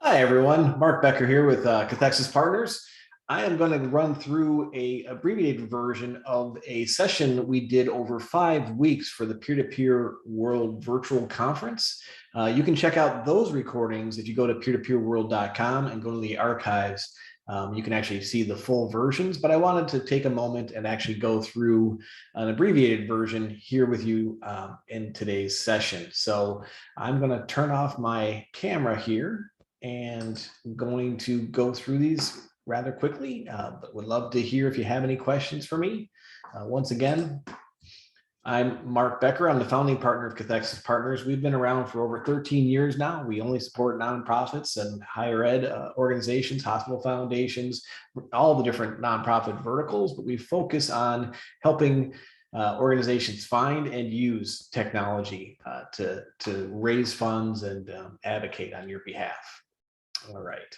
Hi, everyone. Mark Becker here with Cathexis Partners. I am going to run through a abbreviated version of a session we did over 5 weeks for the Peer-to-Peer World Virtual Conference. You can check out those recordings if you go to peertopeerworld.com and go to the archives. You can actually see the full versions, but I wanted to take a moment and actually go through an abbreviated version here with you in today's session. So I'm going to turn off my camera here and I'm going to go through these rather quickly, but would love to hear if you have any questions for me. Once again, I'm Mark Becker. I'm the founding partner of Cathexis Partners. We've been around for over 13 years now. We only support nonprofits and higher ed organizations, hospital foundations, all the different nonprofit verticals, but we focus on helping organizations find and use technology to raise funds and advocate on your behalf. All right.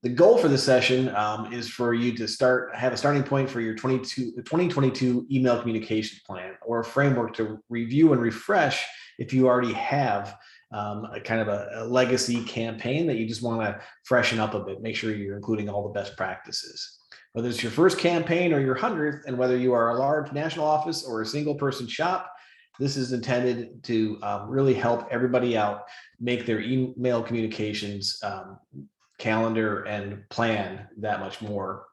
The goal for this session is for you to have a starting point for your 2022 email communication plan, or a framework to review and refresh if you already have a kind of a legacy campaign that you just want to freshen up a bit. Make sure you're including all the best practices. Whether it's your first campaign or your 100th, and whether you are a large national office or a single person shop, this is intended to really help everybody out make their email communications calendar and plan that much more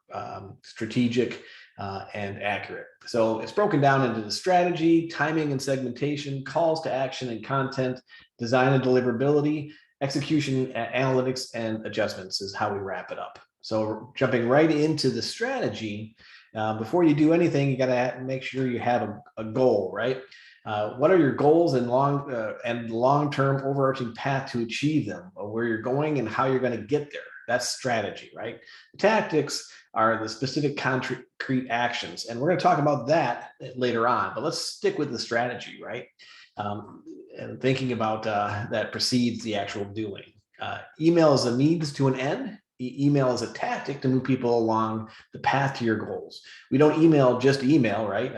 strategic and accurate. So it's broken down into the strategy, timing and segmentation, calls to action and content, design and deliverability, execution, analytics, and adjustments is how we wrap it up. So jumping right into the strategy, before you do anything, you got to make sure you have a goal, right? What are your goals and long-term overarching path to achieve them, or where you're going and how you're going to get there? That's strategy, right? The tactics are the specific concrete actions, and we're going to talk about that later on. But let's stick with the strategy, right? And thinking about that precedes the actual doing. Email is a means to an end. Email is a tactic to move people along the path to your goals. We don't email just email, right?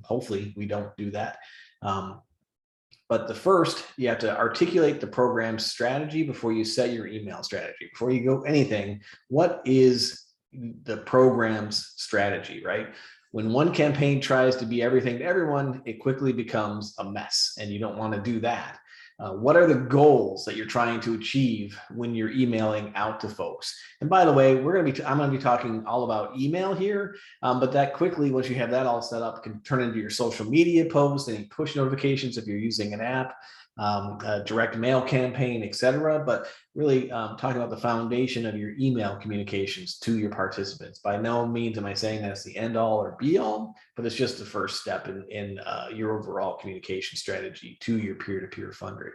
Hopefully we don't do that. But first, you have to articulate the program's strategy before you set your email strategy. Before you go anything, what is the program's strategy, right? When one campaign tries to be everything to everyone, it quickly becomes a mess, and you don't want to do that. What are the goals that you're trying to achieve when you're emailing out to folks? And by the way, I'm going to be talking all about email here, but that quickly, once you have that all set up, can turn into your social media posts, any push notifications if you're using an app, a direct mail campaign, etc. But really talking about the foundation of your email communications to your participants. By no means am I saying that's the end all or be all, but it's just the first step in your overall communication strategy to your peer-to-peer fundraisers,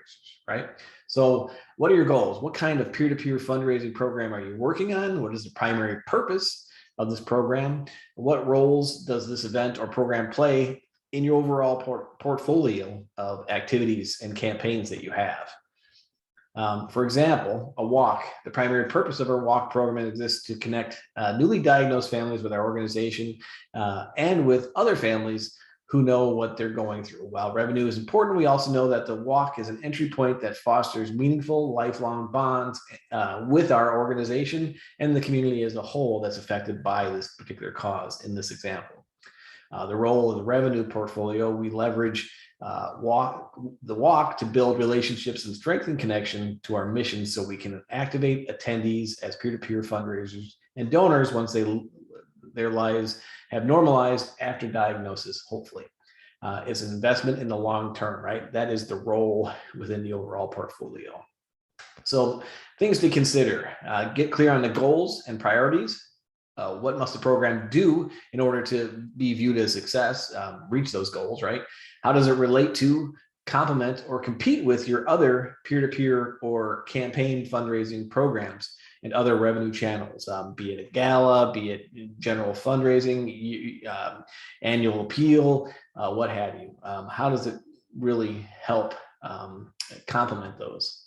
right? So what are your goals? What kind of peer-to-peer fundraising program are you working on? What is the primary purpose of this program? What roles does this event or program play in your overall portfolio of activities and campaigns that you have? For example, a walk. The primary purpose of our walk program exists to connect newly diagnosed families with our organization and with other families who know what they're going through. While revenue is important, we also know that the walk is an entry point that fosters meaningful, lifelong bonds with our organization and the community as a whole that's affected by this particular cause in this example. The role of the revenue portfolio, we leverage the walk to build relationships and strengthen connection to our mission, so we can activate attendees as peer-to-peer fundraisers and donors once their lives have normalized after diagnosis, hopefully. It's an investment in the long term, right? That is the role within the overall portfolio. So things to consider: get clear on the goals and priorities. What must the program do in order to be viewed as success, reach those goals, right? How does it relate to, complement, or compete with your other peer-to-peer or campaign fundraising programs and other revenue channels, be it a gala, be it general fundraising, annual appeal, what have you? How does it really help complement those?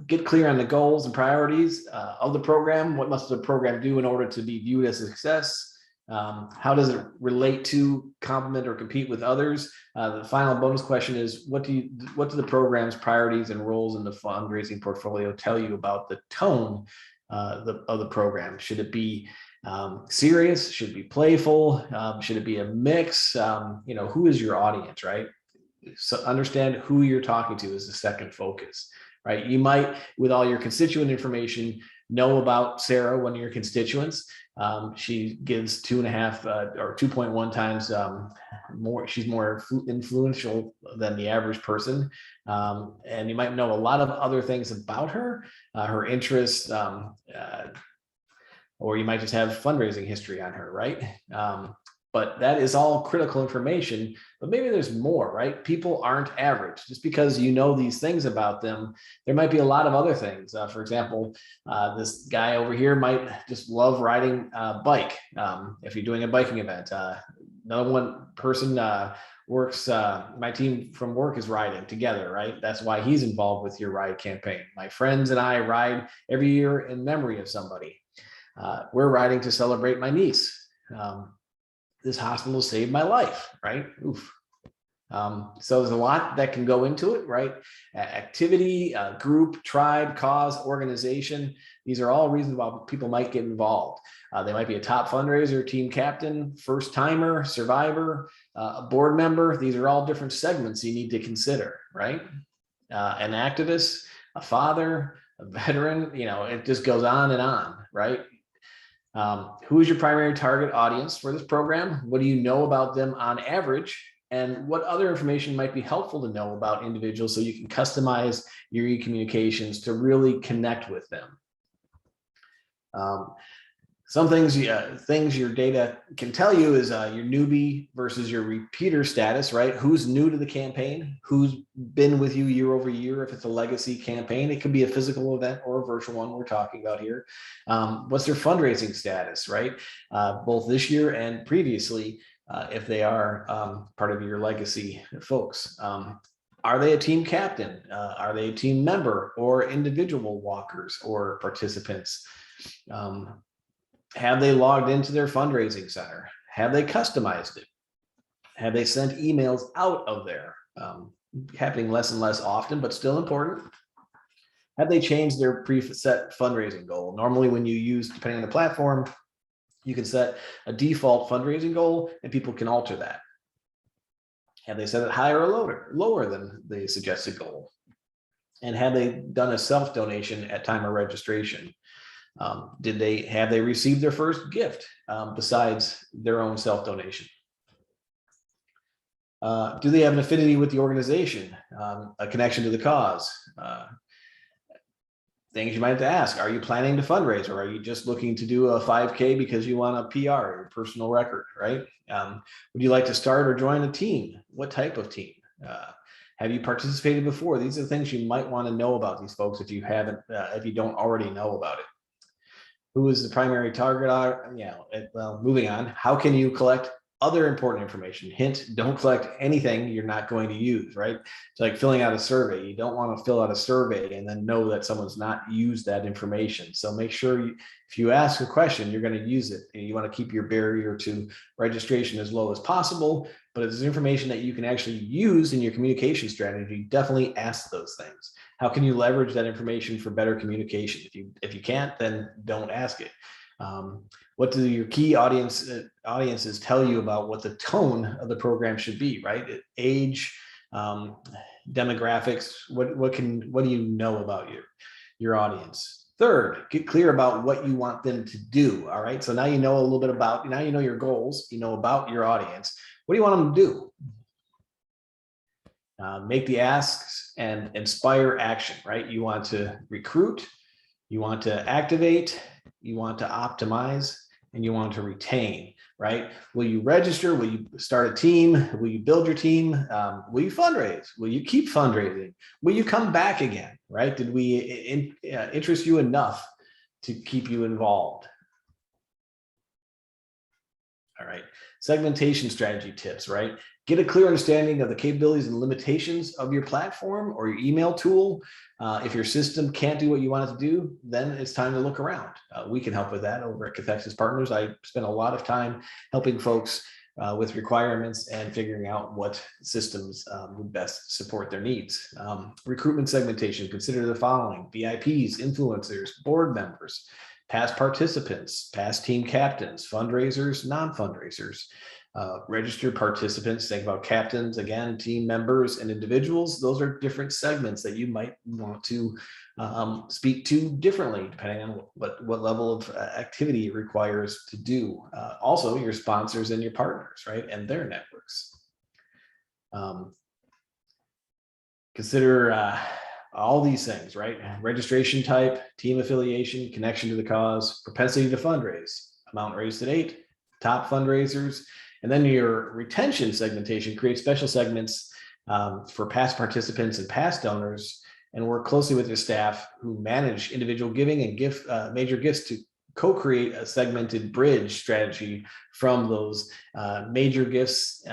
Get clear on the goals and priorities of the program. What must the program do in order to be viewed as a success? How does it relate to, complement, or compete with others? The final bonus question is, what do the program's priorities and roles in the fundraising portfolio tell you about the tone of the program? Should it be serious? Should it be playful? Should it be a mix? Who is your audience, right? So understand who you're talking to is the second focus, right? You might, with all your constituent information, know about Sarah, one of your constituents. She gives 2.5 or 2.1 times more. She's more influential than the average person. And you might know a lot of other things about her, her interests, or you might just have fundraising history on her, right? But that is all critical information, but maybe there's more, right? People aren't average. Just because you know these things about them, there might be a lot of other things. For example, this guy over here might just love riding a bike. If you're doing a biking event, another one person works, my team from work is riding together, right? That's why he's involved with your ride campaign. My friends and I ride every year in memory of somebody. We're riding to celebrate my niece. This hospital saved my life, right? Oof. So there's a lot that can go into it, right? Activity, group, tribe, cause, organization. These are all reasons why people might get involved. They might be a top fundraiser, team captain, first timer, survivor, a board member. These are all different segments you need to consider, right? An activist, a father, a veteran, it just goes on, right? Who is your primary target audience for this program? What do you know about them on average? And what other information might be helpful to know about individuals so you can customize your e-communications to really connect with them? Some things your data can tell you is your newbie versus your repeater status, right? Who's new to the campaign? Who's been with you year over year? If it's a legacy campaign, it could be a physical event or a virtual one we're talking about here. What's their fundraising status, right? Both this year and previously, if they are part of your legacy folks. Are they a team captain? Are they a team member or individual walkers or participants? Have they logged into their fundraising center? Have they customized it? Have they sent emails out of there? Happening less and less often, but still important. Have they changed their preset fundraising goal? Normally when you use, depending on the platform, you can set a default fundraising goal and people can alter that. Have they set it higher or lower than the suggested goal? And have they done a self-donation at time of registration? Have they received their first gift besides their own self-donation? Do they have an affinity with the organization, a connection to the cause? Things you might have to ask, are you planning to fundraise or are you just looking to do a 5K because you want a PR or personal record, right? Would you like to start or join a team? What type of team? Have you participated before? These are things you might want to know about these folks if you haven't, if you don't already know about it. Who is the primary target? Well, moving on. How can you collect other important information? Hint, don't collect anything you're not going to use, right? It's like filling out a survey. You don't want to fill out a survey and then know that someone's not used that information. So make sure if you ask a question, you're going to use it. And you want to keep your barrier to registration as low as possible. But if there's information that you can actually use in your communication strategy, definitely ask those things. How can you leverage that information for better communication? If you can't, then don't ask it. What do your key audiences tell you about what the tone of the program should be, right? Age, demographics, what do you know about your audience? Third, get clear about what you want them to do, all right? So now you know a little bit about, now you know your goals, you know about your audience. What do you want them to do? Make the asks and inspire action, right? You want to recruit, you want to activate, you want to optimize, and you want to retain, right? Will you register? Will you start a team? Will you build your team? Will you fundraise? Will you keep fundraising? Will you come back again, right? Did we interest you enough to keep you involved? All right. Segmentation strategy tips, right? Get a clear understanding of the capabilities and limitations of your platform or your email tool. If your system can't do what you want it to do, then it's time to look around. We can help with that over at Cathexis Partners. I spend a lot of time helping folks with requirements and figuring out what systems would best support their needs. Recruitment segmentation, consider the following: VIPs, influencers, board members, past participants, past team captains, fundraisers, non-fundraisers. Registered participants, think about captains, again, team members and individuals. Those are different segments that you might want to speak to differently, depending on what level of activity it requires to do. Also, your sponsors and your partners, right, and their networks. Consider all these things, right? Registration type, team affiliation, connection to the cause, propensity to fundraise, amount raised to date, top fundraisers, and then your retention segmentation. Create special segments for past participants and past donors, and work closely with your staff who manage individual giving and major gifts to co-create a segmented bridge strategy from those major gifts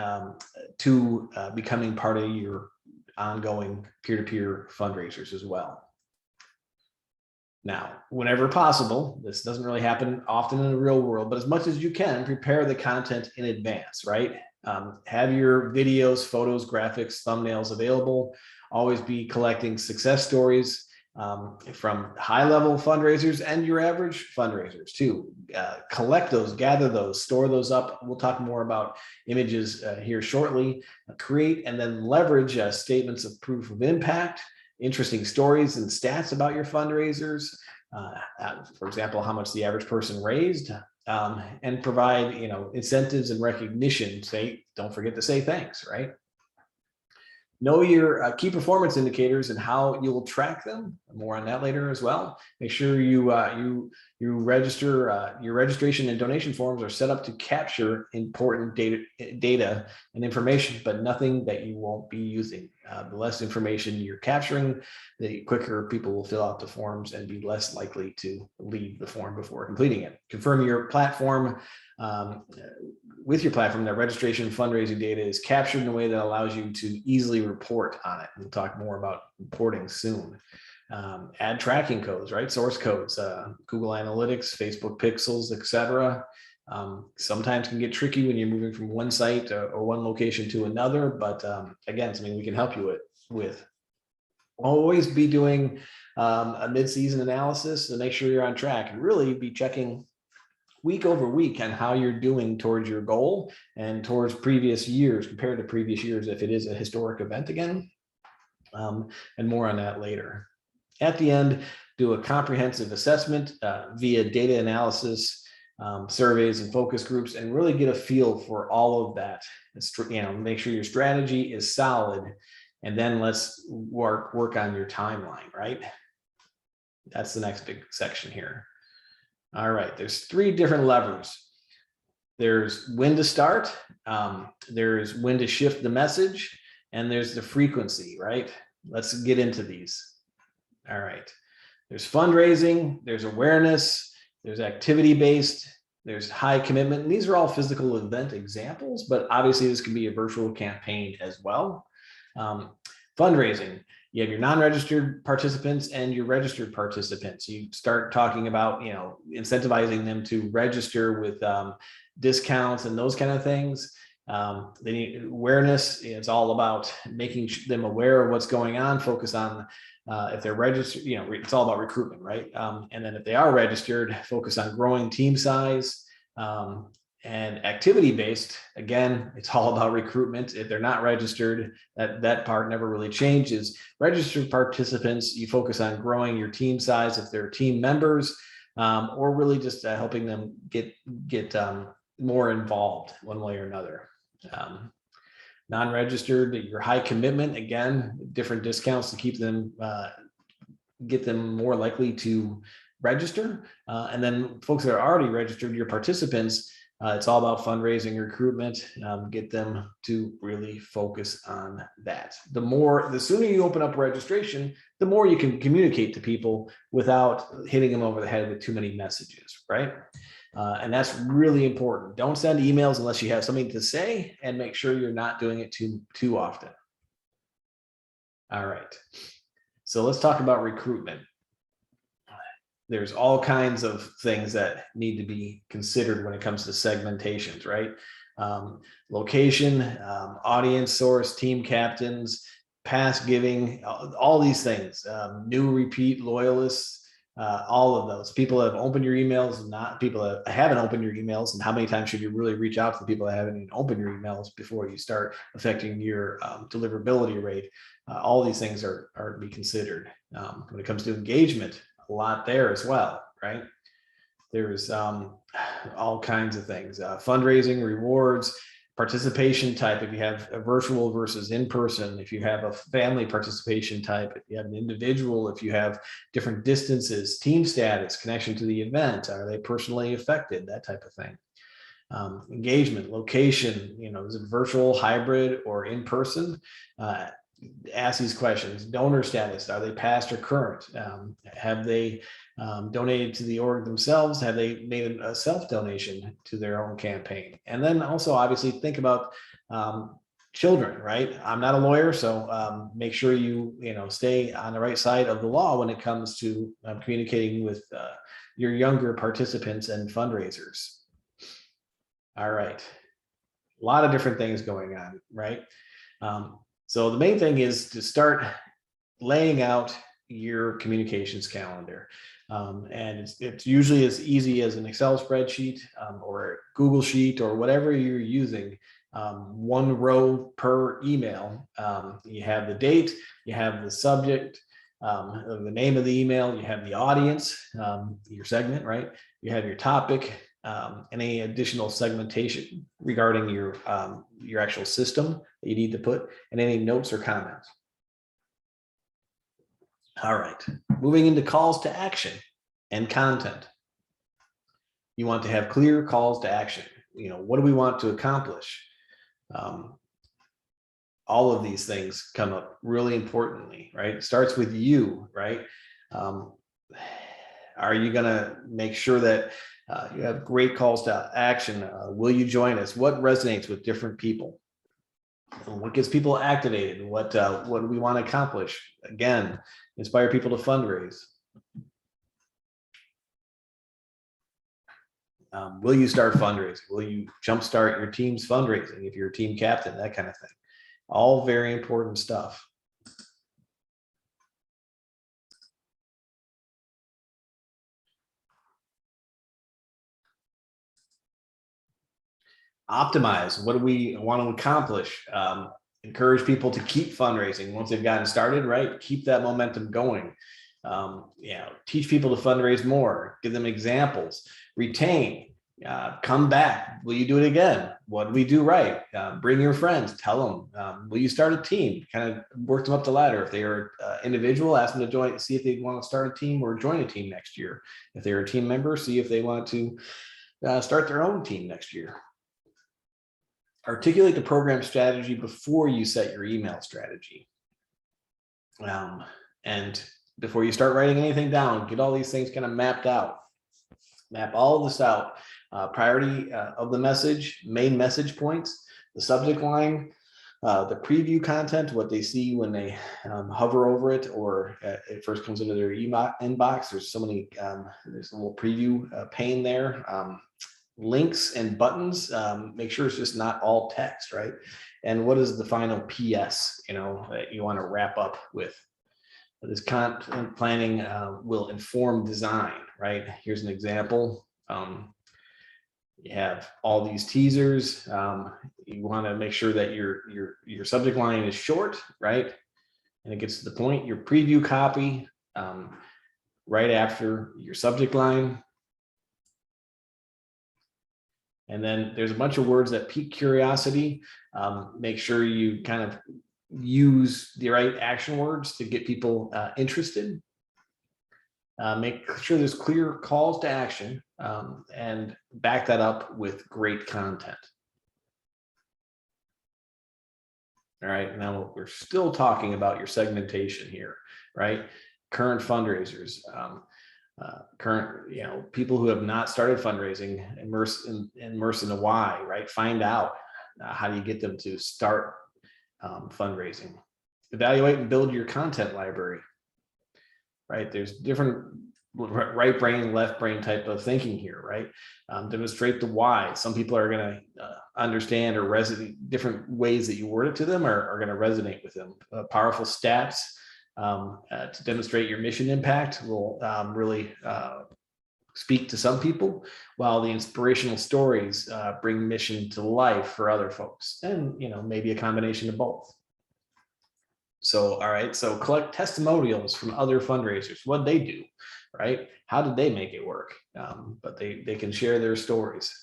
to becoming part of your ongoing peer-to-peer fundraisers as well. Now, whenever possible, this doesn't really happen often in the real world, but as much as you can, prepare the content in advance, right? Have your videos, photos, graphics, thumbnails available. Always be collecting success stories from high-level fundraisers and your average fundraisers too. Collect those, gather those, store those up. We'll talk more about images here shortly. Create and then leverage statements of proof of impact, interesting stories and stats about your fundraisers. For example, how much the average person raised, and provide, incentives and recognition. Don't forget to say thanks, right? Know your key performance indicators and how you'll track them. More on that later as well. Make sure you register. Your registration and donation forms are set up to capture important data and information, but nothing that you won't be using. The less information you're capturing, the quicker people will fill out the forms and be less likely to leave the form before completing it. Confirm your platform. With your platform, that registration and fundraising data is captured in a way that allows you to easily report on it. We'll talk more about reporting soon. Add tracking codes, right? Source codes, Google Analytics, Facebook Pixels, etc. Sometimes can get tricky when you're moving from one site or one location to another, but again, something we can help you with. Always be doing a mid-season analysis to make sure you're on track, and really be checking week over week on how you're doing towards your goal and towards previous years, compared to previous years if it is a historic event again, and more on that later. At the end, do a comprehensive assessment via data analysis, surveys and focus groups, and really get a feel for all of that. Make sure your strategy is solid, and then let's work on your timeline, right? That's the next big section here. All right, there's 3 different levers. There's when to start, there's when to shift the message, and there's the frequency, right? Let's get into these. All right, there's fundraising, there's awareness, there's activity-based, there's high commitment, and these are all physical event examples, but obviously this can be a virtual campaign as well. Fundraising. You have your non-registered participants and your registered participants. You start talking about, incentivizing them to register with discounts and those kind of things. They need awareness. It's all about making them aware of what's going on. Focus on if they're registered, it's all about recruitment, right? And then if they are registered, focus on growing team size. And activity-based, again, it's all about recruitment. If they're not registered, that part never really changes. Registered participants, you focus on growing your team size if they're team members, or really just helping them get more involved one way or another. Non-registered, your high commitment, again, different discounts to keep them, get them more likely to register. And then folks that are already registered, your participants, it's all about fundraising, recruitment, get them to really focus on that. The sooner you open up registration, the more you can communicate to people without hitting them over the head with too many messages, right? And that's really important. Don't send emails unless you have something to say, and make sure you're not doing it too often. All right. So let's talk about recruitment. There's all kinds of things that need to be considered when it comes to segmentations, right? Location, audience source, team captains, past giving, all these things, new, repeat, loyalists, all of those. People that have opened your emails, not people that haven't opened your emails, and how many times should you really reach out to the people that haven't even opened your emails before you start affecting your deliverability rate. All these things are to be considered. When it comes to engagement, a lot there as well, right? There's all kinds of things, fundraising, rewards, participation type, if you have a virtual versus in-person, if you have a family participation type, if you have an individual, if you have different distances, team status, connection to the event, are they personally affected, that type of thing. Engagement, location, is it virtual, hybrid, or in person? Ask these questions. Donor status, are they past or current? Have they donated to the org themselves? Have they made a self-donation to their own campaign? And then also obviously think about children, right? I'm not a lawyer, so make sure you stay on the right side of the law when it comes to communicating with your younger participants and fundraisers. All right. A lot of different things going on, right? So the main thing is to start laying out your communications calendar. And it's usually as easy as an Excel spreadsheet or Google Sheet or whatever you're using. One row per email. You have the date, you have the subject, the name of the email, you have the audience, your segment, right? You have your topic, any additional segmentation regarding your actual system that you need to put, and any notes or comments. All right, moving into calls to action and content. You want to have clear calls to action. What do we want to accomplish? All of these things come up really importantly, right? It starts with you, right? Are you going to make sure that you have great calls to action? Will you join us? What resonates with different people? What gets people activated? What do we want to accomplish? Again, inspire people to fundraise. Will you start fundraising? Will you jumpstart your team's fundraising if you're a team captain? That kind of thing. All very important stuff. Optimize. What do we want to accomplish? Encourage people to keep fundraising once they've gotten started, right? Keep that momentum going. Teach people to fundraise more. Give them examples. Retain. Come back. Will you do it again? What do we do right? Bring your friends. Tell them. Will you start a team? Kind of work them up the ladder. If they are individual, ask them to join. See if they want to start a team or join a team next year. If they're a team member, see if they want to start their own team next year. Articulate the program strategy before you set your email strategy. And before you start writing anything down, get all these things kind of mapped out. Map all of this out. Priority of the message, main message points, the subject line, the preview content, what they see when they hover over it or it first comes into their inbox. There's so many, there's a little preview pane there. Links and buttons, make sure it's just not all text, right? And what is the final PS, that you want to wrap up with? This content planning will inform design, right? Here's an example. You have all these teasers. You want to make sure that your subject line is short, right? And it gets to the point. Your preview copy right after your subject line. And then there's a bunch of words that pique curiosity. Make sure you kind of use the right action words to get people interested. Make sure there's clear calls to action and back that up with great content. All right, now we're still talking about your segmentation here, right? Current fundraisers. current, people who have not started fundraising, immerse in the why, right? Find out how do you get them to start fundraising. Evaluate and build your content library, right? There's different right brain, left brain type of thinking here, right? Demonstrate the why. Some people are going to understand or resonate, different ways that you word it to them are going to resonate with them. Powerful stats to demonstrate your mission impact will really speak to some people, while the inspirational stories bring mission to life for other folks, and maybe a combination of both. So, all right, so collect testimonials from other fundraisers. What they do, right? How did they make it work? But they can share their stories.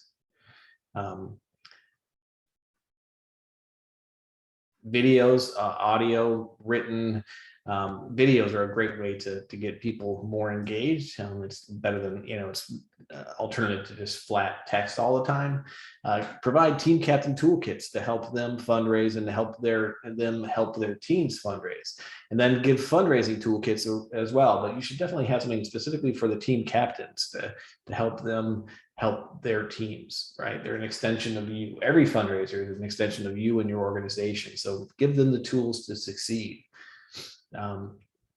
Videos, audio, written. Videos are a great way to get people more engaged. It's better than, it's alternative to just flat text all the time. Provide team captain toolkits to help them fundraise and help their teams fundraise, and then give fundraising toolkits as well. But you should definitely have something specifically for the team captains to help them help their teams, right? They're an extension of you. Every fundraiser is an extension of you and your organization. So give them the tools to succeed.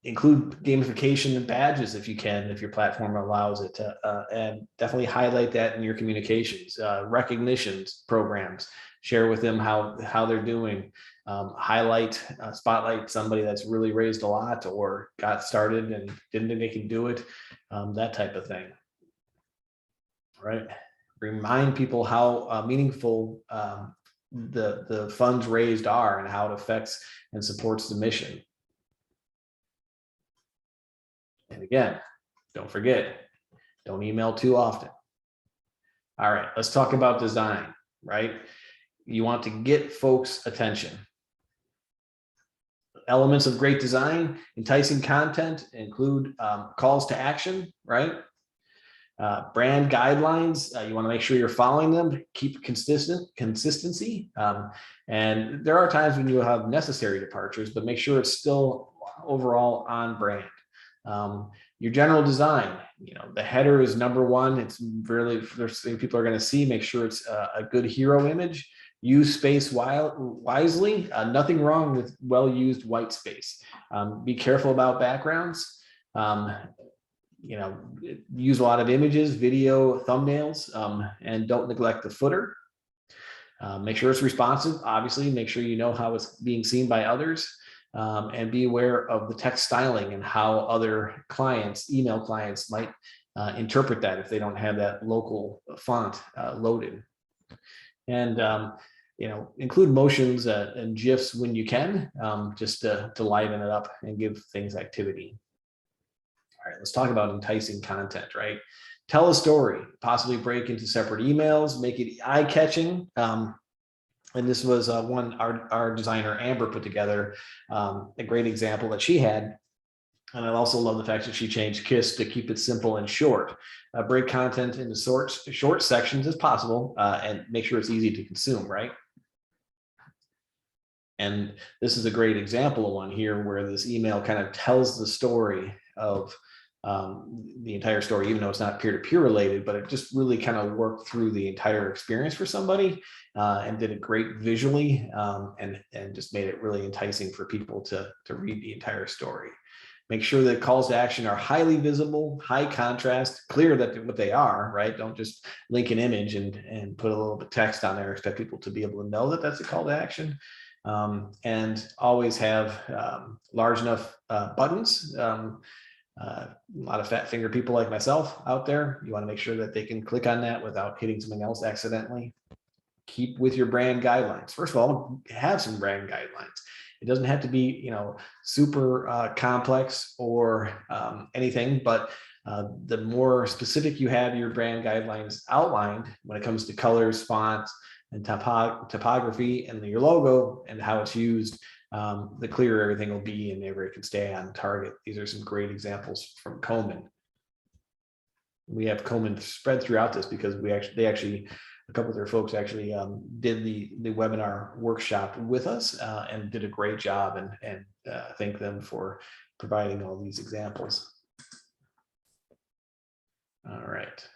Include gamification and badges if you can, if your platform allows it to, and definitely highlight that in your communications. Recognitions programs, share with them how they're doing. Highlight, spotlight somebody that's really raised a lot or got started and didn't think they can do it, that type of thing. Right? Remind people how meaningful the funds raised are and how it affects and supports the mission. And again, don't forget, don't email too often. All right, let's talk about design, right? You want to get folks' attention. Elements of great design, enticing content include calls to action, right? Brand guidelines, you want to make sure you're following them, keep consistency. And there are times when you have necessary departures, but make sure it's still overall on brand. Your general design, the header is number one. It's really the first thing people are going to see. Make sure it's a good hero image. Use space wisely. Nothing wrong with well-used white space. Be careful about backgrounds. Use a lot of images, video, thumbnails, and don't neglect the footer. Make sure it's responsive. Obviously, make sure you know how it's being seen by others. And be aware of the text styling and how other clients, email clients, might interpret that if they don't have that local font loaded. And include motions and GIFs when you can, just to liven it up and give things activity. All right, let's talk about enticing content, right? Tell a story, possibly break into separate emails, make it eye-catching. And this was one our designer Amber put together, a great example that she had. And I also love the fact that she changed KISS to keep it simple and short. Break content into short sections as possible, and make sure it's easy to consume, right? And this is a great example of one here where this email kind of tells the story of the entire story, even though it's not peer-to-peer related, but it just really kind of worked through the entire experience for somebody, and did it great visually, and just made it really enticing for people to read the entire story. Make sure that calls to action are highly visible, high contrast, clear that what they are, right? Don't just link an image and put a little bit of text on there, expect people to be able to know that that's a call to action. And always have large enough buttons. A lot of fat finger people like myself out there, you want to make sure that they can click on that without hitting something else accidentally. Keep with your brand guidelines. First of all, have some brand guidelines. It doesn't have to be, super complex or anything, but the more specific you have your brand guidelines outlined when it comes to colors, fonts, and typography, and your logo and how it's used, the clearer everything will be and everybody can stay on target. These are some great examples from Komen. We have Komen spread throughout this because they actually, a couple of their folks actually did the webinar workshop with us, and did a great job, and thank them for providing all these examples. All right.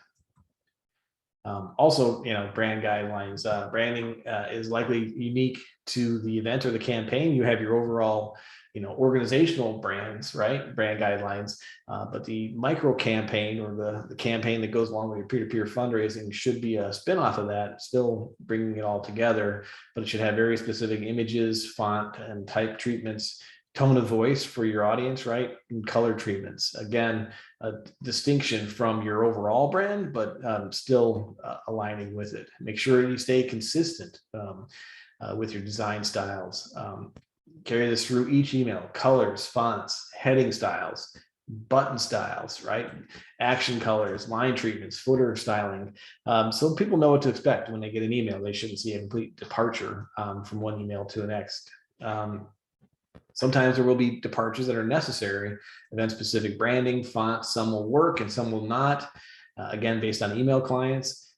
Also, brand guidelines. Branding is likely unique to the event or the campaign. You have your overall, organizational brands, right? Brand guidelines. But the micro campaign or the campaign that goes along with your peer-to-peer fundraising should be a spin-off of that, still bringing it all together, but it should have very specific images, font, and type treatments, tone of voice for your audience, right? And color treatments. Again, a distinction from your overall brand, but still aligning with it. Make sure you stay consistent with your design styles. Carry this through each email: colors, fonts, heading styles, button styles, right? Action colors, line treatments, footer styling. So people know what to expect when they get an email. They shouldn't see a complete departure from one email to the next. Sometimes there will be departures that are necessary, event-specific branding, fonts, some will work and some will not, again, based on email clients.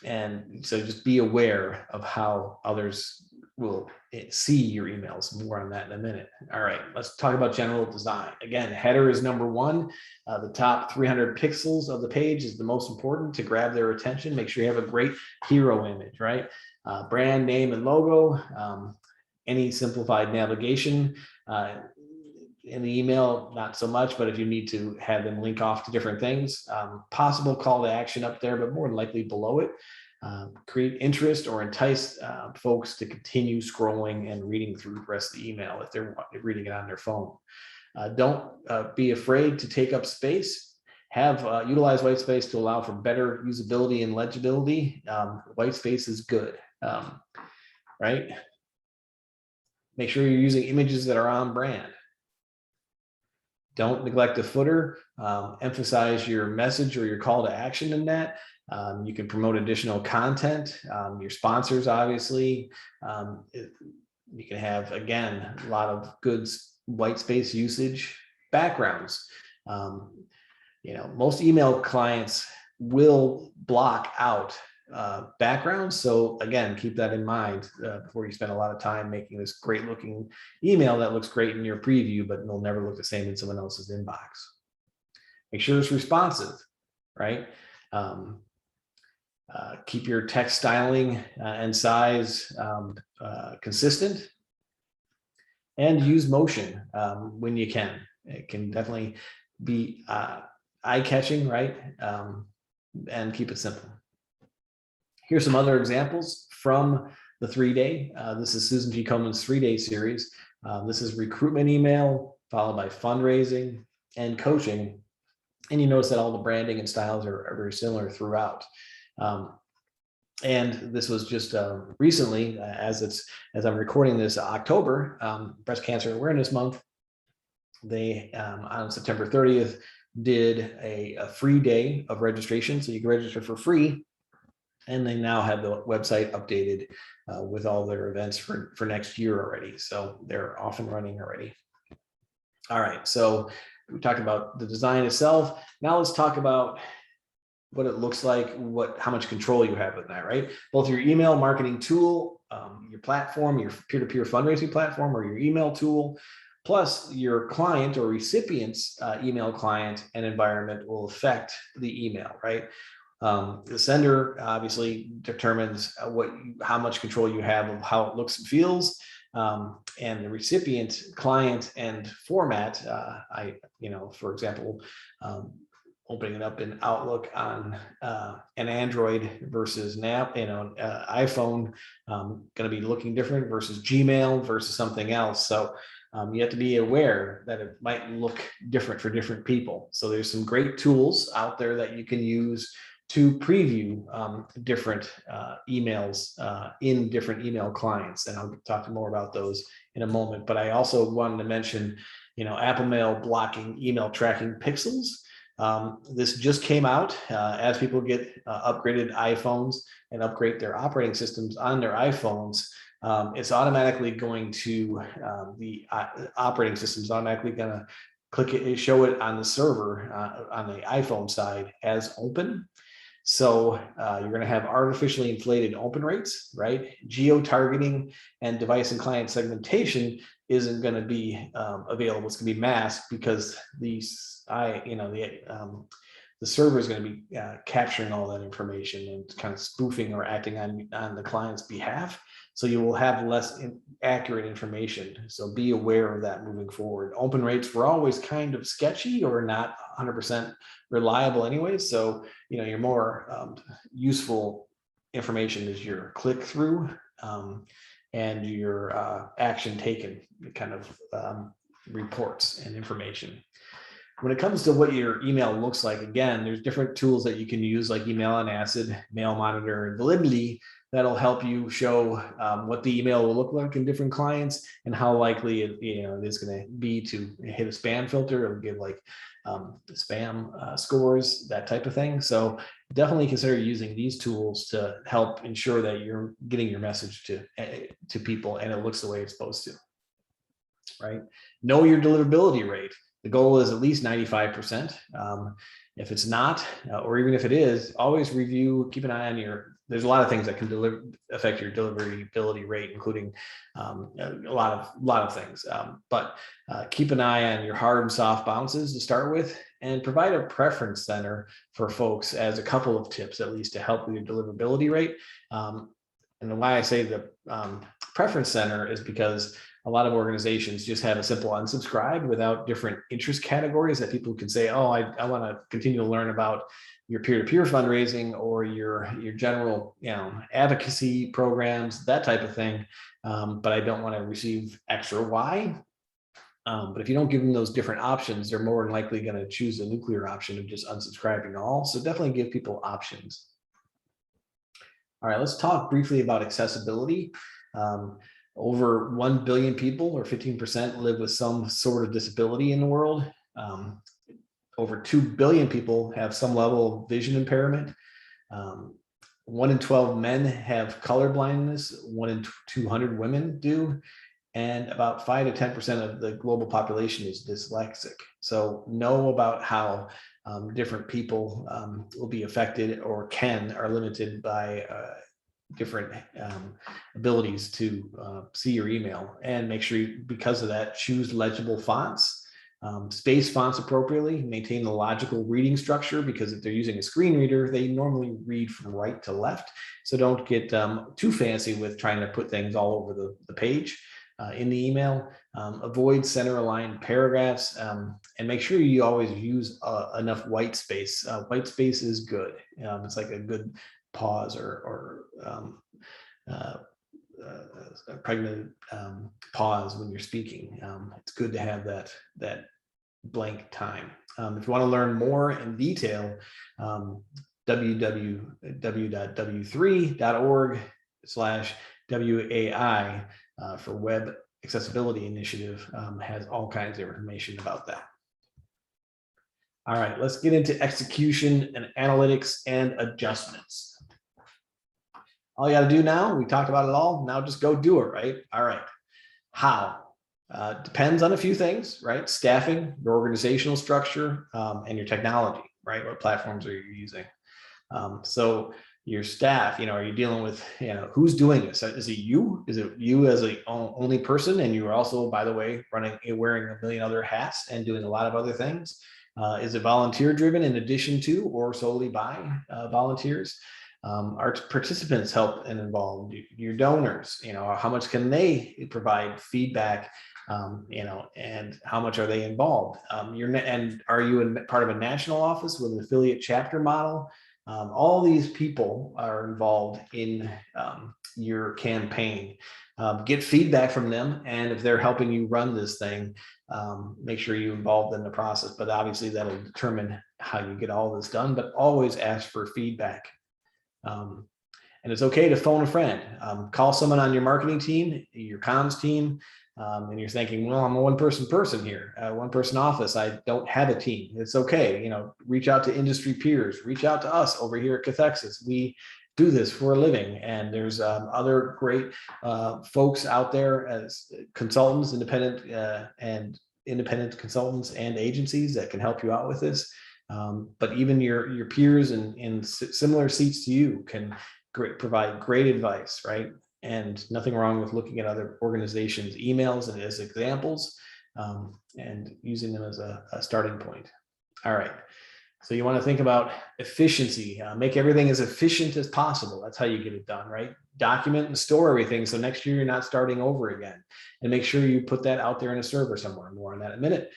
And so just be aware of how others will see your emails. More on that in a minute. All right, let's talk about general design. Again, header is number one. The top 300 pixels of the page is the most important to grab their attention. Make sure you have a great hero image, right? Brand name and logo. Any simplified navigation in the email, not so much, but if you need to have them link off to different things, possible call to action up there, but more than likely below it. Create interest or entice folks to continue scrolling and reading through the rest of the email if they're reading it on their phone. Don't be afraid to take up space. Utilize white space to allow for better usability and legibility. White space is good, right? Make sure you're using images that are on brand. Don't neglect the footer. Emphasize your message or your call to action in that. You can promote additional content, your sponsors, obviously. You can have, again, a lot of good white space usage. Backgrounds. Most email clients will block out backgrounds. So again, keep that in mind before you spend a lot of time making this great looking email that looks great in your preview, but it'll never look the same in someone else's inbox. Make sure it's responsive, right? Keep your text styling and size consistent, and use motion when you can. It can definitely be eye-catching, right? And keep it simple. Here's some other examples from the 3-day. This is Susan G. Komen's 3-day series. This is recruitment email, followed by fundraising and coaching. And you notice that all the branding and styles are very similar throughout. And this was just recently, as I'm recording this, October, Breast Cancer Awareness Month. They, on September 30th, did a free day of registration. So you can register for free. And they now have the website updated with all their events for next year already. So they're off and running already. All right, so we talked about the design itself. Now let's talk about what it looks like, how much control you have with that, right? Both your email marketing tool, your platform, your peer-to-peer fundraising platform, or your email tool, plus your client or recipient's email client and environment will affect the email, right? The sender obviously determines how much control you have of how it looks and feels, and the recipient, client, and format. For example, opening it up in Outlook on an Android versus iPhone, going to be looking different versus Gmail versus something else. So you have to be aware that it might look different for different people. So there's some great tools out there that you can use to preview different emails in different email clients. And I'll talk more about those in a moment. But I also wanted to mention, Apple Mail blocking email tracking pixels. This just came out as people get upgraded iPhones and upgrade their operating systems on their iPhones. It's automatically going to, the operating system is automatically going to click it, show it on the server on the iPhone side as open. So you're going to have artificially inflated open rates, right? Geo-targeting and device and client segmentation isn't going to be available. It's going to be masked because the the server is going to be capturing all that information and kind of spoofing or acting on the client's behalf. So you will have less accurate information. So be aware of that moving forward. Open rates were always kind of sketchy or not 100% reliable anyway. So, your more useful information is your click through and your action taken kind of reports and information. When it comes to what your email looks like, again, there's different tools that you can use like Email on Acid, Mail Monitor, and Deliverability that'll help you show what the email will look like in different clients and how likely it is going to be to hit a spam filter. It'll give like spam scores, that type of thing. So definitely consider using these tools to help ensure that you're getting your message to people and it looks the way it's supposed to. Right? Know your deliverability rate. The goal is at least 95%. If it's not, or even if it is, always review, keep an eye on there's a lot of things that can affect your deliverability rate, including a lot of things. But keep an eye on your hard and soft bounces to start with, and provide a preference center for folks as a couple of tips, at least, to help with your deliverability rate. And why I say the preference center is because a lot of organizations just have a simple unsubscribe without different interest categories that people can say, oh, I want to continue to learn about your peer-to-peer fundraising or your general advocacy programs, that type of thing. But I don't want to receive X or Y. But if you don't give them those different options, they're more than likely going to choose the nuclear option of just unsubscribing all. So definitely give people options. All right, let's talk briefly about accessibility. Over 1 billion people, or 15%, live with some sort of disability in the world. Over 2 billion people have some level of vision impairment. 1 in 12 men have color blindness. 1 in 200 women do. And about 5 to 10% of the global population is dyslexic. So know about how different people will be affected or are limited by different abilities to see your email, and make sure because of that, choose legible fonts, space fonts appropriately, maintain the logical reading structure, because if they're using a screen reader, they normally read from right to left. So don't get too fancy with trying to put things all over the page in the email. Avoid center aligned paragraphs, and make sure you always use enough white space. White space is good. It's like a good pause or a pregnant pause when you're speaking. It's good to have that blank time. If you want to learn more in detail, www.w3.org/WAI for Web Accessibility Initiative has all kinds of information about that. All right, let's get into execution and analytics and adjustments. All you got to do now, we talked about it all, now just go do it, right? All right, how? Depends on a few things, right? Staffing, your organizational structure, and your technology, right? What platforms are you using? So your staff, are you dealing with, who's doing this? Is it you? Is it you as the only person? And you are also, by the way, wearing a million other hats and doing a lot of other things. Is it volunteer driven in addition to or solely by volunteers? Our participants help and involved, your donors, how much can they provide feedback, and how much are they involved? And are you part of a national office with an affiliate chapter model? All these people are involved in your campaign. Get feedback from them, and if they're helping you run this thing, make sure you're involved in the process. But obviously that'll determine how you get all this done, but always ask for feedback. And it's okay to phone a friend. Call someone on your marketing team, your comms team, and you're thinking, well, I'm a one-person here, one-person office. I don't have a team. It's okay. Reach out to industry peers. Reach out to us over here at Cathexis. We do this for a living, and there's other great folks out there as consultants, independent consultants and agencies that can help you out with this. But even your peers in similar seats to you can provide great advice, right? And nothing wrong with looking at other organizations' emails and as examples, and using them as a starting point. All right. So you want to think about efficiency, make everything as efficient as possible. That's how you get it done, right? Document and store everything. So next year you're not starting over again, and make sure you put that out there in a server somewhere. More on that in a minute.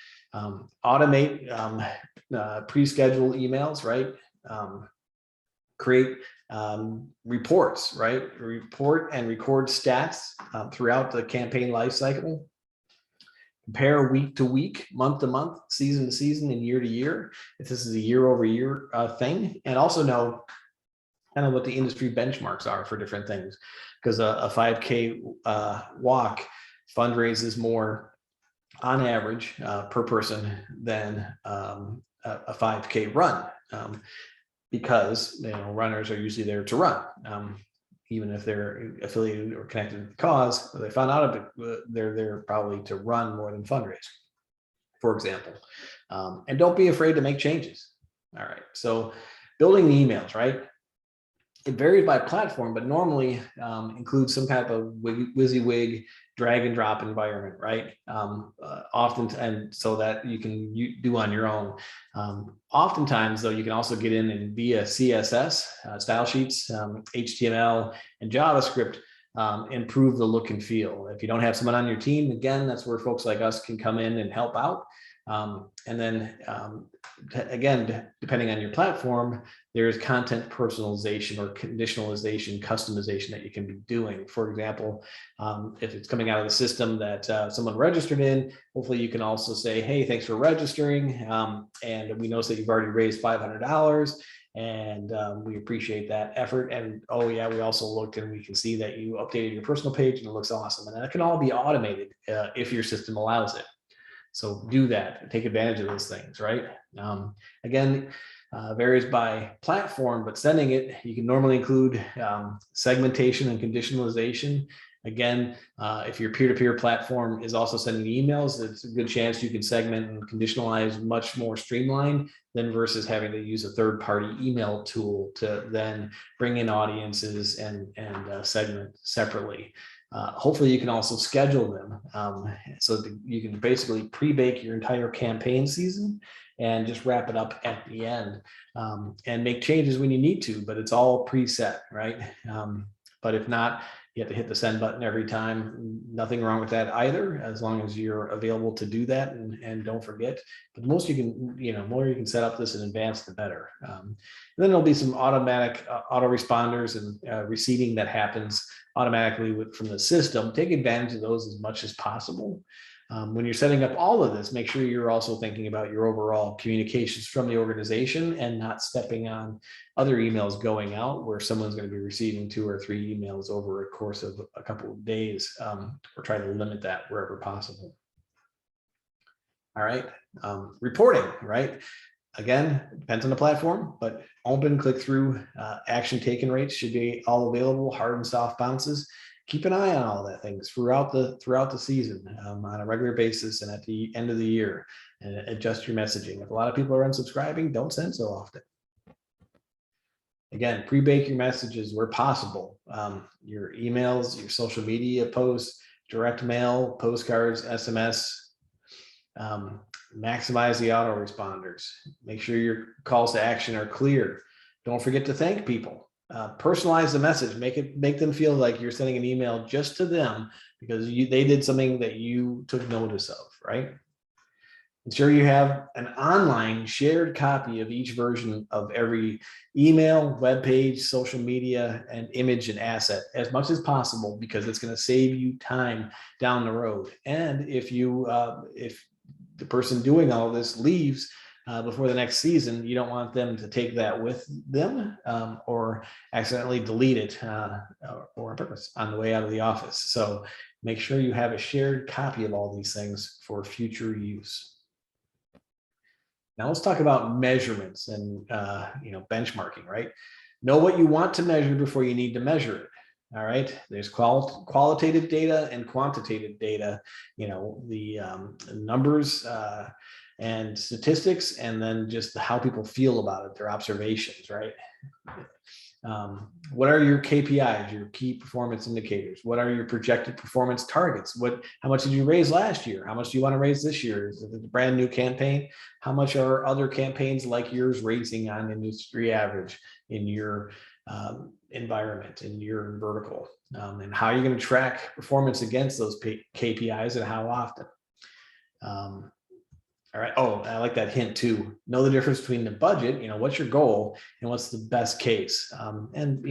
Automate pre-scheduled emails, right? Create reports, right? Report and record stats throughout the campaign life cycle. Compare week to week, month to month, season to season, and year to year, if this is a year over year thing. And also know kind of what the industry benchmarks are for different things, because a 5K walk fundraises more on average per person than a 5K run, because runners are usually there to run. Even if they're affiliated or connected to the cause, they found out they're there probably to run more than fundraise, for example. And don't be afraid to make changes. All right, so building the emails, right? It varies by platform, but normally includes some kind of WYSIWYG drag and drop environment, right? Often, and so that you can do on your own. Oftentimes, though, you can also get in and via CSS, style sheets, HTML, and JavaScript, improve the look and feel. If you don't have someone on your team, again, that's where folks like us can come in and help out. And then again, depending on your platform, there's content personalization or conditionalization, customization that you can be doing. For example, if it's coming out of the system that someone registered in, hopefully you can also say, hey, thanks for registering. And we notice that you've already raised $500. And we appreciate that effort. And oh yeah, we also looked and we can see that you updated your personal page and it looks awesome. And that can all be automated if your system allows it. So do that, take advantage of those things, right? Again, varies by platform, but sending it, you can normally include segmentation and conditionalization. Again, if your peer-to-peer platform is also sending emails, it's a good chance you can segment and conditionalize much more streamlined than versus having to use a third-party email tool to then bring in audiences and segment separately. Hopefully you can also schedule them so that you can basically pre-bake your entire campaign season and just wrap it up at the end, and make changes when you need to, but it's all preset, right? But if not, you have to hit the send button every time. Nothing wrong with that either, as long as you're available to do that and don't forget. But the most you can, more you can set up this in advance, the better. And then there'll be some automatic autoresponders and receiving that happens automatically from the system. Take advantage of those as much as possible. When you're setting up all of this, make sure you're also thinking about your overall communications from the organization and not stepping on other emails going out where someone's going to be receiving 2 or 3 emails over a course of a couple of days, or try to limit that wherever possible. All right, reporting, right? Again, it depends on the platform, but open, click through, action taken rates should be all available, hard and soft bounces. Keep an eye on all that things throughout the season, on a regular basis and at the end of the year, and adjust your messaging. If a lot of people are unsubscribing, don't send so often. Again, pre-bake your messages where possible. Your emails, your social media posts, direct mail, postcards, SMS. Maximize the autoresponders. Make sure your calls to action are clear. Don't forget to thank people. Personalize the message. Make them feel like you're sending an email just to them because they did something that you took notice of, right? Ensure you have an online shared copy of each version of every email, web page, social media, and image and asset as much as possible, because it's going to save you time down the road. And if the person doing all this leaves before the next season, you don't want them to take that with them or accidentally delete it or on purpose on the way out of the office. So make sure you have a shared copy of all these things for future use. Now let's talk about measurements and benchmarking, right? Know what you want to measure before you need to measure it. All right, there's qualitative data and quantitative data, the numbers and statistics, and then just how people feel about it, their observations, right? What are your KPIs, your key performance indicators? What are your projected performance targets? How much did you raise last year? How much do you want to raise this year? Is it a brand new campaign? How much are other campaigns like yours raising on industry average in your environment, in your vertical? And how are you going to track performance against those KPIs and how often? All right. Oh, I like that hint too. Know the difference between the budget, what's your goal and what's the best case. And,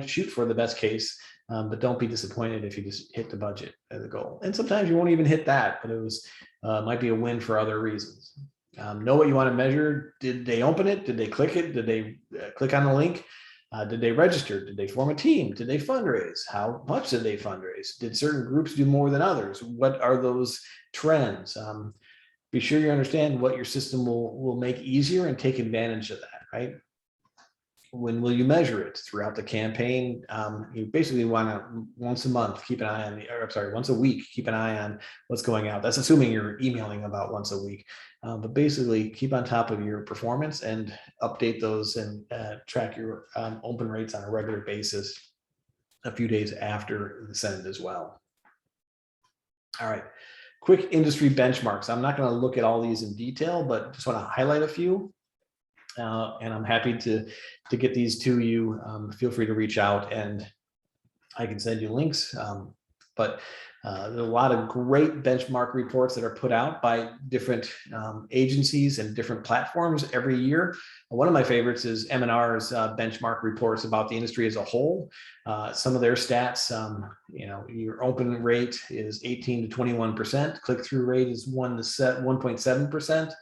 shoot for the best case, but don't be disappointed if you just hit the budget as a goal. And sometimes you won't even hit that, but it might be a win for other reasons. Know what you want to measure. Did they open it? Did they click it? Did they click on the link? Did they register? Did they form a team? Did they fundraise? How much did they fundraise? Did certain groups do more than others? What are those trends? Be sure you understand what your system will make easier and take advantage of that, right? When will you measure it? Throughout the campaign. You basically want to once a month, keep an eye on once a week, keep an eye on what's going out. That's assuming you're emailing about once a week. But basically keep on top of your performance and update those and track your open rates on a regular basis a few days after the send as well. All right. Quick industry benchmarks. I'm not going to look at all these in detail, but just want to highlight a few. And I'm happy to get these to you. Feel free to reach out and I can send you links. But there's a lot of great benchmark reports that are put out by different agencies and different platforms every year. One of my favorites is M&R's benchmark reports about the industry as a whole. Some of their stats, your open rate is 18 to 21%. Click-through rate is 1.7%.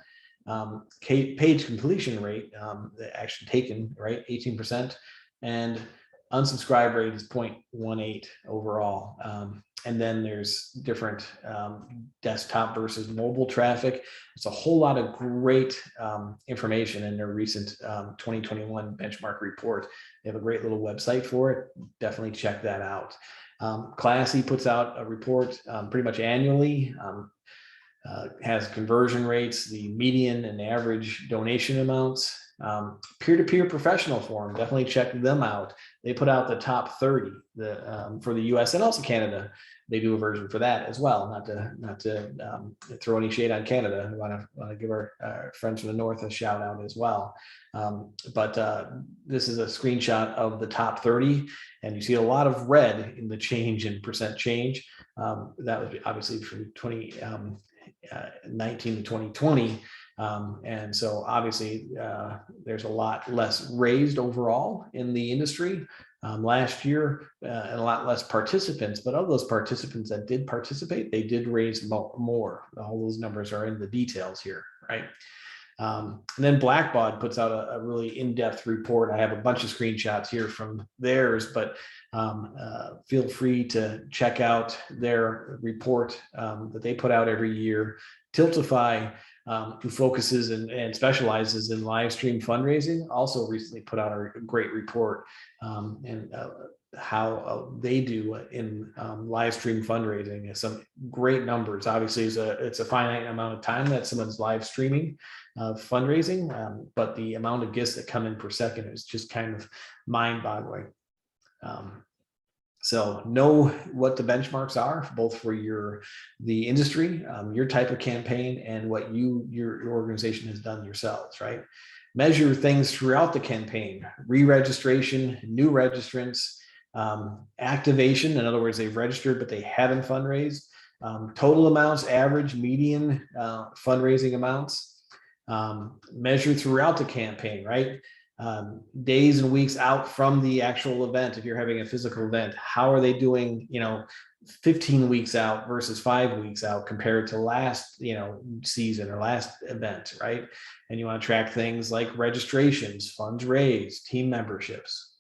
Page completion rate, the action taken, right, 18%. And unsubscribe rate is 0.18 overall. And then there's different desktop versus mobile traffic. It's a whole lot of great information in their recent 2021 benchmark report. They have a great little website for it. Definitely check that out. Classy puts out a report pretty much annually. Has conversion rates, the median and average donation amounts. Peer-to-peer professional forum, definitely check them out. They put out the top 30 for the US and also Canada. They do a version for that as well. Not to throw any shade on Canada. We want to give our friends from the North a shout out as well. But this is a screenshot of the top 30, and you see a lot of red in the change in percent change. That was obviously from 2019 to 2020. And so obviously there's a lot less raised overall in the industry last year and a lot less participants, but of those participants that did participate, they did raise more. All those numbers are in the details here, right? And then Blackbaud puts out a really in-depth report. I have a bunch of screenshots here from theirs, but feel free to check out their report that they put out every year. Tiltify, who focuses and specializes in live stream fundraising, also recently put out a great report and how they do in live stream fundraising. Some great numbers. Obviously, it's a finite amount of time that someone's live streaming fundraising, but the amount of gifts that come in per second is just kind of mind-boggling. So know what the benchmarks are, both for the industry, your type of campaign, and what your organization has done yourselves, right? Measure things throughout the campaign: re-registration, new registrants, activation. In other words, they've registered, but they haven't fundraised. Total amounts, average, median fundraising amounts. Measure throughout the campaign, right? Days and weeks out from the actual event. If you're having a physical event, how are they doing, 15 weeks out versus 5 weeks out compared to last, season or last event, right? And you want to track things like registrations, funds raised, team memberships.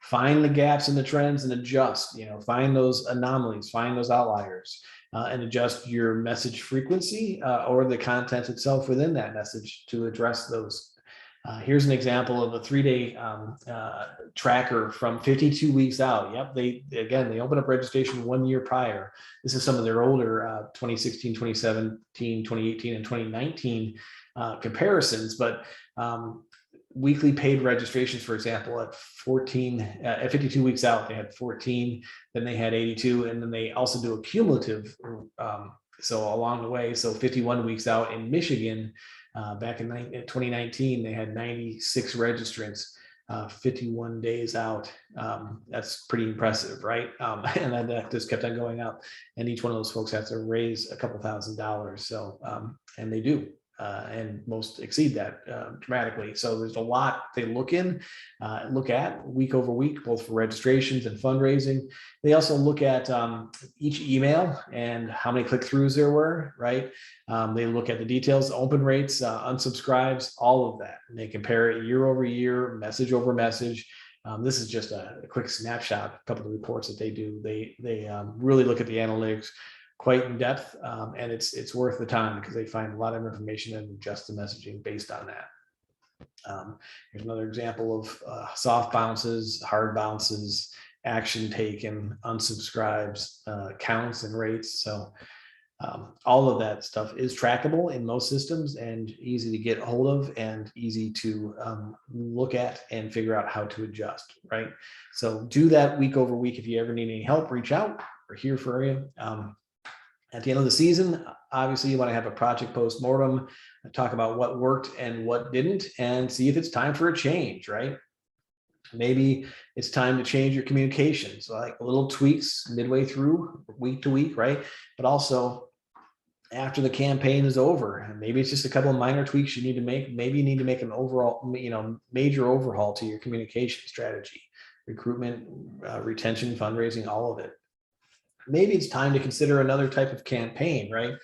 Find the gaps in the trends and adjust, find those anomalies, find those outliers, and adjust your message frequency or the content itself within that message to address those. Here's an example of a 3-day tracker from 52 weeks out. Yep, they opened up registration 1 year prior. This is some of their older 2016, 2017, 2018, and 2019 comparisons, but weekly paid registrations, for example, at 14, at 52 weeks out, they had 14, then they had 82, and then they also do a cumulative, so along the way, so 51 weeks out in Michigan, back in 2019, they had 96 registrants, 51 days out. That's pretty impressive, right? And that just kept on going up. And each one of those folks has to raise a couple $1,000s. So, and they do. And most exceed that dramatically. So there's a lot they look at week over week, both for registrations and fundraising. They also look at each email and how many click-throughs there were, right? They look at the details, open rates, unsubscribes, all of that. And they compare it year over year, message over message. This is just a quick snapshot, a couple of the reports that they do. They really look at the analytics quite in depth, and it's worth the time because they find a lot of information and adjust the messaging based on that. Here's another example of soft bounces, hard bounces, action taken, unsubscribes, counts and rates. So all of that stuff is trackable in most systems and easy to get hold of and easy to look at and figure out how to adjust, right? So do that week over week. If you ever need any help, reach out. We're here for you. At the end of the season, obviously you want to have a project post-mortem, talk about what worked and what didn't, and see if it's time for a change, right? Maybe it's time to change your communication. So like little tweaks midway through, week to week, right? But also after the campaign is over, and maybe it's just a couple of minor tweaks you need to make. Maybe you need to make an overall, major overhaul to your communication strategy, recruitment, retention, fundraising, all of it. Maybe it's time to consider another type of campaign, right?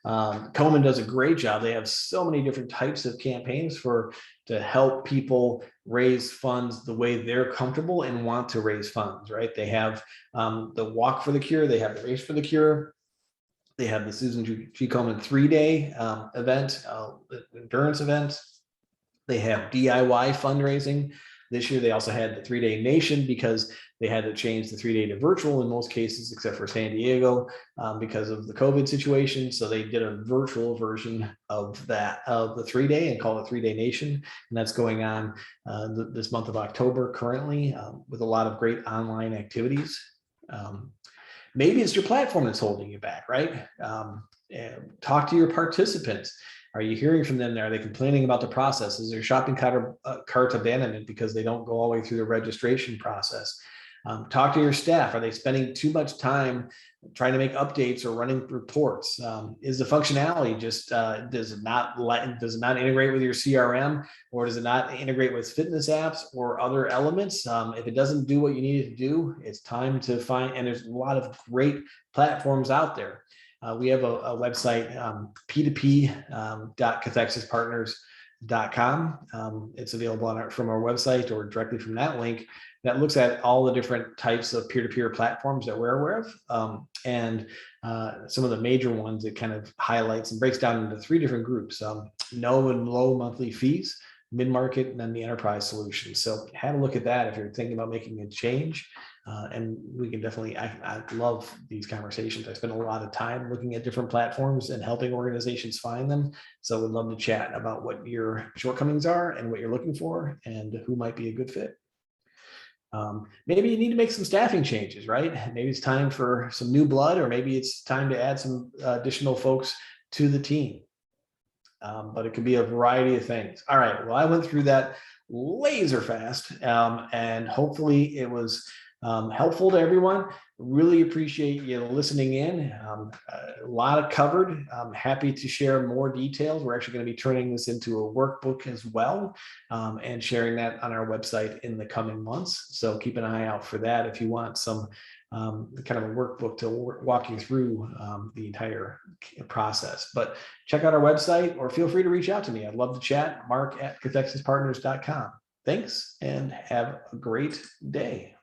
Komen does a great job. They have so many different types of campaigns to help people raise funds the way they're comfortable and want to raise funds, right? They have the Walk for the Cure. They have the Race for the Cure. They have the Susan G. Komen 3-day event, endurance event. They have DIY fundraising. This year, they also had the 3-day nation because they had to change the 3-day to virtual in most cases, except for San Diego, because of the COVID situation. So they did a virtual version of that, of the 3-day, and called it 3-day nation. And that's going on this month of October currently, with a lot of great online activities. Maybe it's your platform that's holding you back, right? Talk to your participants. Are you hearing from them? Are they complaining about the process? Is there shopping cart abandonment because they don't go all the way through the registration process? Talk to your staff. Are they spending too much time trying to make updates or running reports? Is the functionality just does it not integrate with your CRM, or does it not integrate with fitness apps or other elements? If it doesn't do what you need it to do, it's time to find. And there's a lot of great platforms out there. We have a website, p2p.cathexispartners.com. It's available from our website or directly from that link, that looks at all the different types of peer-to-peer platforms that we're aware of. And some of the major ones, it kind of highlights and breaks down into 3 different groups: no and low monthly fees, mid-market, and then the enterprise solution. So have a look at that if you're thinking about making a change. And we can definitely, I love these conversations. I spend a lot of time looking at different platforms and helping organizations find them. So we'd love to chat about what your shortcomings are and what you're looking for and who might be a good fit. Maybe you need to make some staffing changes, right? Maybe it's time for some new blood, or maybe it's time to add some additional folks to the team. But it could be a variety of things. All right, well, I went through that laser fast, and hopefully it was helpful to everyone. Really appreciate you listening in. A lot covered. I'm happy to share more details. We're actually going to be turning this into a workbook as well, and sharing that on our website in the coming months. So keep an eye out for that if you want some kind of a workbook to walk you through the entire process. But check out our website, or feel free to reach out to me. I'd love to chat. Mark@cathexispartners.com. Thanks, and have a great day.